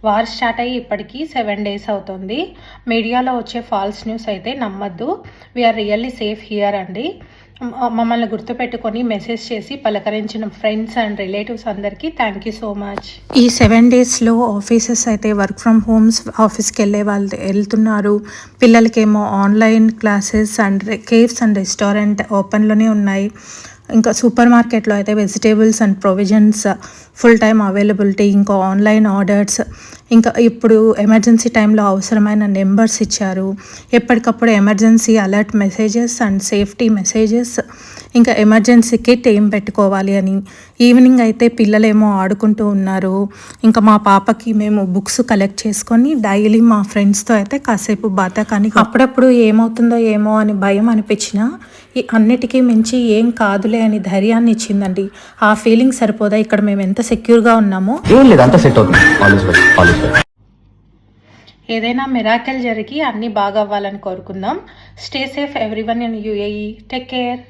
War start అయ్యి ఇప్పటికీ 7 days అవుతుంది. మీడియాలో వచ్చే ఫాల్స్ న్యూస్ అయితే నమ్మద్దు. వీఆర్ రియల్లీ సేఫ్ హియర్ అండి. మమ్మల్ని గుర్తుపెట్టుకొని మెసేజ్ చేసి పలకరించిన ఫ్రెండ్స్ అండ్ రిలేటివ్స్ అందరికీ థ్యాంక్ యూ సో మచ్. ఈ 7 daysలో ఆఫీసెస్ అయితే వర్క్ ఫ్రమ్ హోమ్స్ ఆఫీస్కి వెళ్ళే వాళ్ళు వెళ్తున్నారు. పిల్లలకేమో online classes and cafes and restaurant ఓపెన్లోనే ఉన్నాయి. ఇంకా సూపర్ మార్కెట్లో అయితే vegetables and provisions full time availability, ఇంకా ఆన్లైన్ ఆర్డర్స్, ఇంకా ఇప్పుడు ఎమర్జెన్సీ టైంలో అవసరమైన నెంబర్స్ ఇచ్చారు. ఎప్పటికప్పుడు emergency alert messages and safety messages, ఇంకా ఎమర్జెన్సీ కిట్ ఏం పెట్టుకోవాలి అని. ఈవినింగ్ అయితే పిల్లలేమో ఆడుకుంటూ ఉన్నారు. ఇంకా మా పాపకి మేము బుక్స్ కలెక్ట్ చేసుకొని డైలీ మా ఫ్రెండ్స్తో అయితే కాసేపు కానీ అప్పుడప్పుడు ఏమవుతుందో ఏమో అని భయం అనిపించినా ఈ అన్నిటికీ మించి ఏం కాదులే అని ధైర్యాన్ని ఇచ్చిందండి. ఆ ఫీలింగ్ సరిపోదా ఇక్కడ మేము ఎంత సెక్యూర్గా ఉన్నామో. ఏదైనా మిరాకిల్ జరిగి అన్నీ బాగా అవ్వాలని కోరుకుందాం. Stay safe everyone in UAE. Take care.